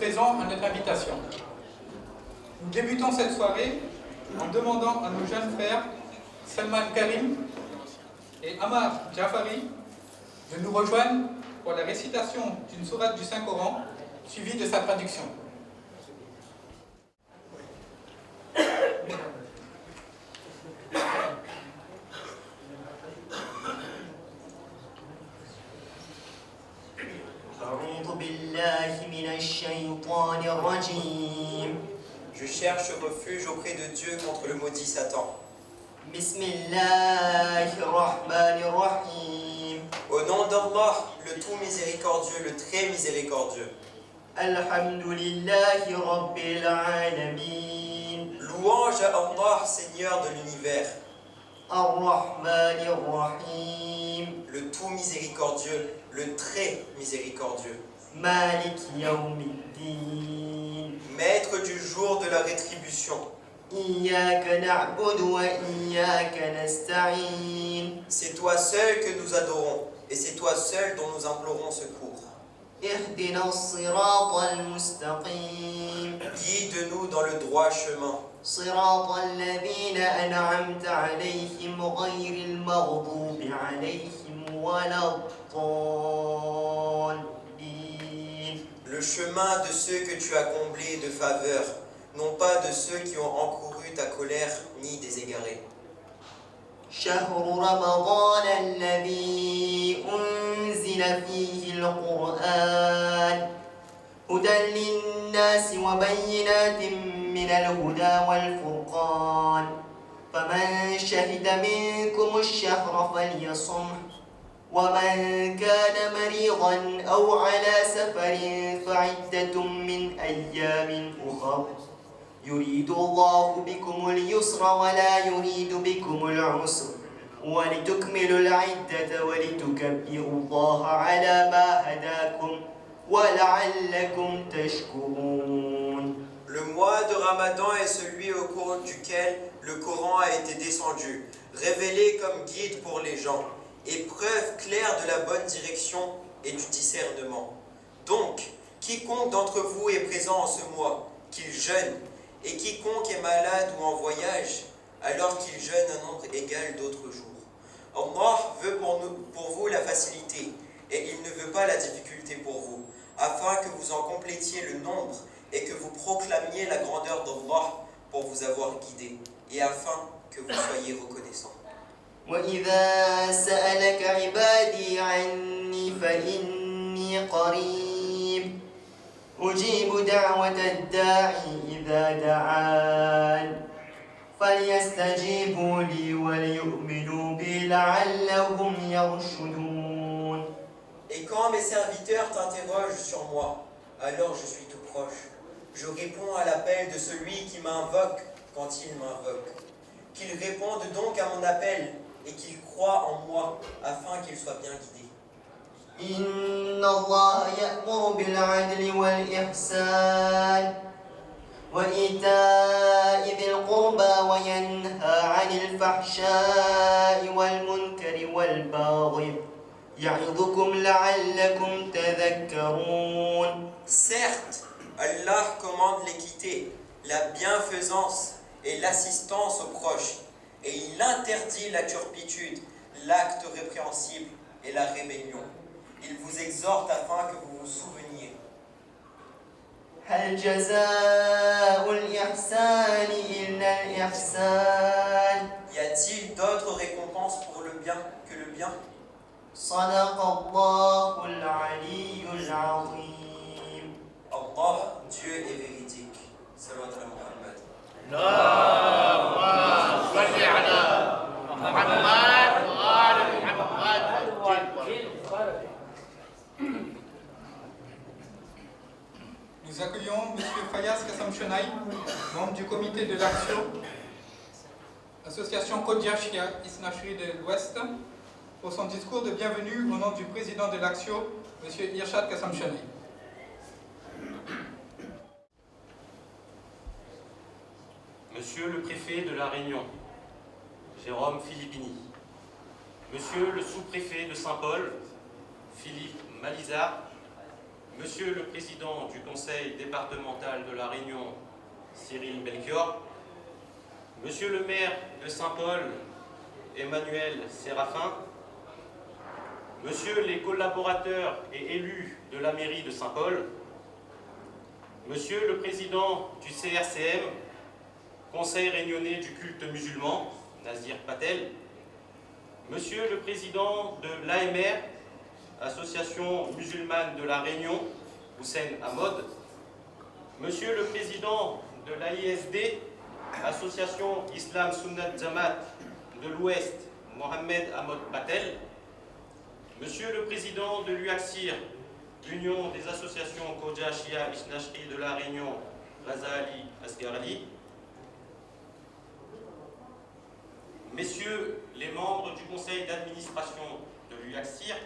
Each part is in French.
présents à notre invitation. Nous débutons cette soirée en demandant à nos jeunes frères Salman Karim et Ammar Jafari de nous rejoindre pour la récitation d'une sourate du Saint-Coran suivie de sa traduction. Je cherche refuge auprès de Dieu contre le maudit Satan. Bismillahirrahmanirrahim. Au nom d'Allah, le tout miséricordieux, le très miséricordieux. Alhamdulillahi Rabbil Alamin. Louange à Allah, Seigneur de l'univers. Ar-Rahmanir-Rahim. Le tout miséricordieux, le très miséricordieux. Malik Yawmiddin. Maître du jour de la rétribution. Iyyaka na'budu wa iyyaka nasta'in. C'est toi seul que nous adorons, et c'est toi seul dont nous implorons secours. Ihdina as-siratal mustaqim. Guide-nous dans le droit chemin. Siratal ladhina an'amta alayhim ghayril maghdubi alayhim waladdallin. Le chemin de ceux que tu as comblés de faveur, non pas de ceux qui ont encouru ta colère, ni des égarés. شهر رمضان الذي أنزل فيه القرآن هدى للناس وبينات من الهدى والفرقان فمن شهد منكم الشهر فليصمه ومن كان مريضا أو على سفر فعدة من أيام أخر يريد الله بكم اليسر ولا يريد بكم العسر ولتكملوا العدة ولتكبروا الله على ما هداكم ولعلكم تشكرون. Le mois de Ramadan est celui au cours duquel le Coran a été descendu, révélé comme guide pour les gens, et preuve claire de la bonne direction et du discernement. Donc, quiconque d'entre vous est présent en ce mois, qu'il jeûne, et quiconque est malade ou en voyage, alors qu'il jeûne un nombre égal d'autres jours. Allah veut pour vous la facilité, et il ne veut pas la difficulté pour vous, afin que vous en complétiez le nombre, et que vous proclamiez la grandeur d'Allah pour vous avoir guidé, et afin que vous soyez reconnaissants. وإذا سألك عبادي عني فإني قريب أجيب دعوة الداعي إذا دعان فليستجيبوا لي وليؤمنوا بي لعلهم يرشدون. Et quand mes serviteurs t'interrogent sur moi, alors je suis tout proche. Je réponds à l'appel de celui qui m'invoque quand il m'invoque. Qu'ils répondent donc à mon appel et qu'ils croient en moi afin qu'ils soient bien guidés. إن الله يأمر بالعدل والإحسان وإيتاء ذي القربى وينهى عن الفحشاء والمنكر والبغي يعظكم لعلكم تذكرون. Certes, Allah commande l'équité, la bienfaisance et l'assistance aux proches, et il interdit la turpitude, l'acte répréhensible et la rébellion. Il vous exhorte afin que vous vous souveniez. هل جزاء الإحسان إلا الإحسان. Y a-t-il d'autres récompenses pour le bien que le bien? صدق الله العلي العظيم. Allah, Dieu est véridique. Salut à Muhammad. اللهم صل على محمد وآل محمد. Nous accueillons M. Fayaz Kassam Chenaï, membre du comité de l'action, association Kodjachia Isnachri de l'Ouest, pour son discours de bienvenue au nom du président de l'action, M. Irshad Kassam Chenaï. Monsieur le préfet de La Réunion, Jérôme Philippini, Monsieur le sous-préfet de Saint-Paul, Philippe Malizard, Monsieur le Président du Conseil départemental de la Réunion, Cyril Melchior, Monsieur le maire de Saint-Paul, Emmanuel Séraphin, Monsieur les collaborateurs et élus de la mairie de Saint-Paul, Monsieur le Président du CRCM, Conseil réunionnais du culte musulman, Nazir Patel, Monsieur le Président de l'AMR, Association musulmane de la Réunion, Hussein Ahmad, Monsieur le Président de l'AISD, Association Islam Sunnat Jamaat de l'Ouest, Mohamed Ahmad Patel, Monsieur le Président de l'UAXIR, Union des associations Koja Shia Ishnashri de la Réunion, Raza Ali Asgarali, Messieurs les membres du conseil d'administration de l'UAXIR,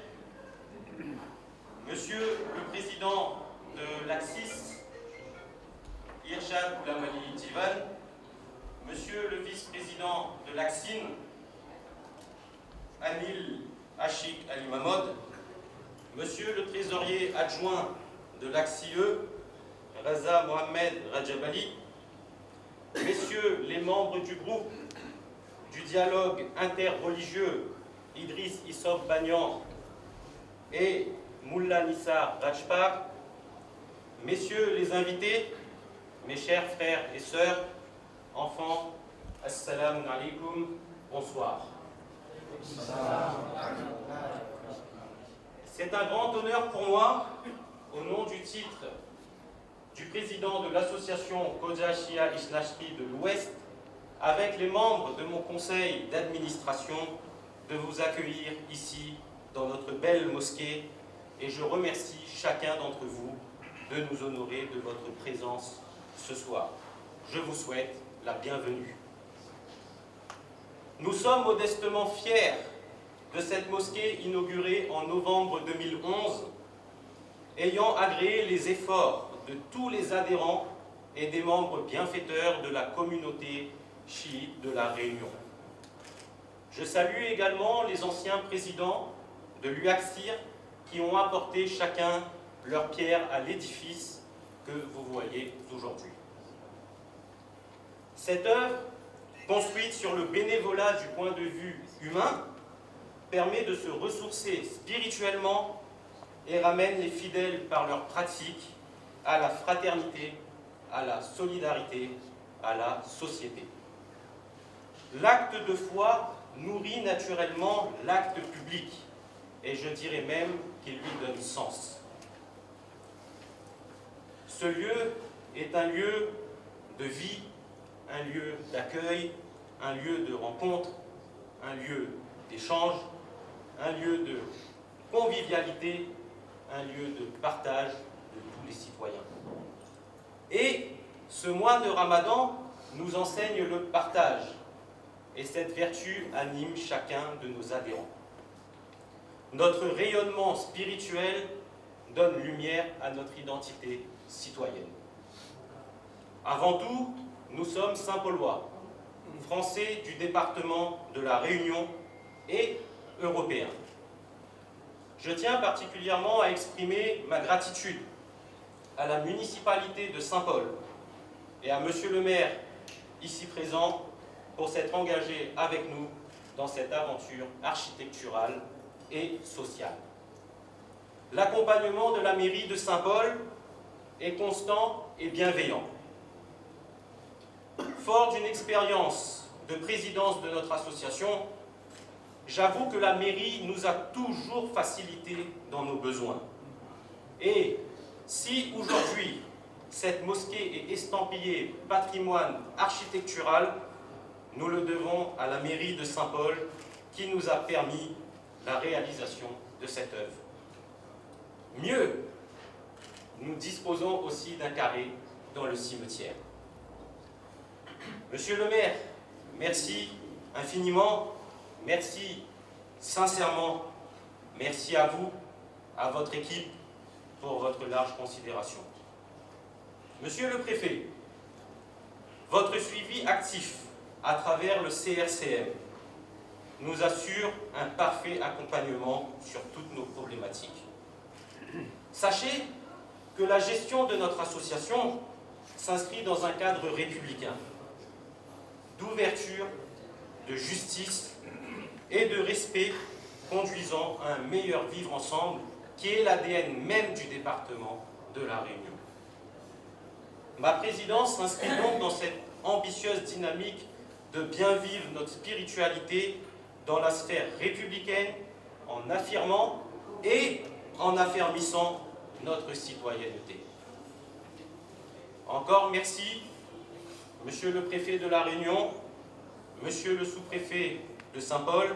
Monsieur le Président de l'AXIS, Irshad Oulamali Tivan, Monsieur le Vice-président de l'AXIN, Anil Ashik Ali Mahmoud, Monsieur le Trésorier adjoint de l'AXIE, Raza Mohamed Rajabali, Messieurs les membres du groupe du dialogue interreligieux, Idriss Issop Bagnan et Moula Nissa Rajpar, Messieurs les invités, mes chers frères et sœurs, enfants, assalamu alaikum, bonsoir. C'est un grand honneur pour moi, au nom du titre du président de l'association Koja Shia Ishnashri de l'Ouest, avec les membres de mon conseil d'administration, de vous accueillir ici dans notre belle mosquée, et je remercie chacun d'entre vous de nous honorer de votre présence ce soir. Je vous souhaite la bienvenue. Nous sommes modestement fiers de cette mosquée inaugurée en novembre 2011, ayant agréé les efforts de tous les adhérents et des membres bienfaiteurs de la communauté chiite de la Réunion. Je salue également les anciens présidents de l'UAXIR qui ont apporté chacun leur pierre à l'édifice que vous voyez aujourd'hui. Cette œuvre, construite sur le bénévolat du point de vue humain, permet de se ressourcer spirituellement et ramène les fidèles par leur pratique à la fraternité, à la solidarité, à la société. L'acte de foi nourrit naturellement l'acte public, et je dirais même qu'il lui donne sens. Ce lieu est un lieu de vie, un lieu d'accueil, un lieu de rencontre, un lieu d'échange, un lieu de convivialité, un lieu de partage de tous les citoyens. Et ce mois de Ramadan nous enseigne le partage, et cette vertu anime chacun de nos adhérents. Notre rayonnement spirituel donne lumière à notre identité citoyenne. Avant tout, nous sommes Saint-Paulois, Français du département de la Réunion et Européens. Je tiens particulièrement à exprimer ma gratitude à la municipalité de Saint-Paul et à Monsieur le maire, ici présent, pour s'être engagé avec nous dans cette aventure architecturale et sociale. L'accompagnement de la mairie de Saint-Paul est constant et bienveillant. Fort d'une expérience de présidence de notre association, j'avoue que la mairie nous a toujours facilité dans nos besoins. Et si aujourd'hui, cette mosquée est estampillée patrimoine architectural, nous le devons à la mairie de Saint-Paul qui nous a permis la réalisation de cette œuvre. Mieux, nous disposons aussi d'un carré dans le cimetière. Monsieur le maire, merci infiniment, merci sincèrement, merci à vous, à votre équipe, pour votre large considération. Monsieur le préfet, votre suivi actif à travers le CRCM nous assure un parfait accompagnement sur toutes nos problématiques. Sachez que la gestion de notre association s'inscrit dans un cadre républicain, d'ouverture, de justice et de respect conduisant à un meilleur vivre ensemble qui est l'ADN même du département de La Réunion. Ma présidence s'inscrit donc dans cette ambitieuse dynamique de bien vivre notre spiritualité dans la sphère républicaine en affirmant et en affermissant notre citoyenneté. Encore merci, Monsieur le préfet de La Réunion, Monsieur le sous-préfet de Saint-Paul,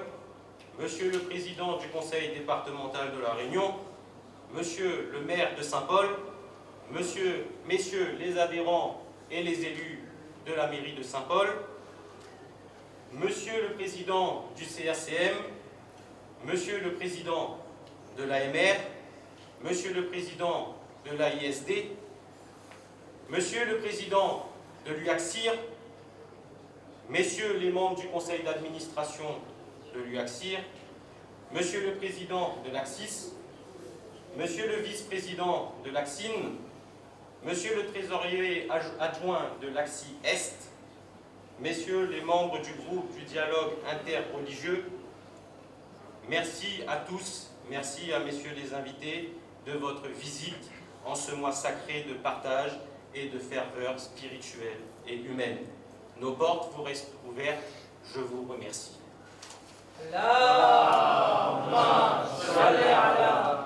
Monsieur le président du conseil départemental de La Réunion, Monsieur le maire de Saint-Paul, messieurs les adhérents et les élus de la mairie de Saint-Paul, Monsieur le président du CRCM, Monsieur le président de l'AMR, Monsieur le président de l'AISD, Monsieur le président de l'UACSIR, Messieurs les membres du conseil d'administration de l'UACSIR, Monsieur le président de l'AXIS, Monsieur le vice-président de l'AXIN, Monsieur le trésorier adjoint de l'AXI Est, Messieurs les membres du groupe du dialogue interreligieux, merci à tous, merci à messieurs les invités de votre visite en ce mois sacré de partage et de ferveur spirituelle et humaine. Nos portes vous restent ouvertes, je vous remercie. Allahumma salli ala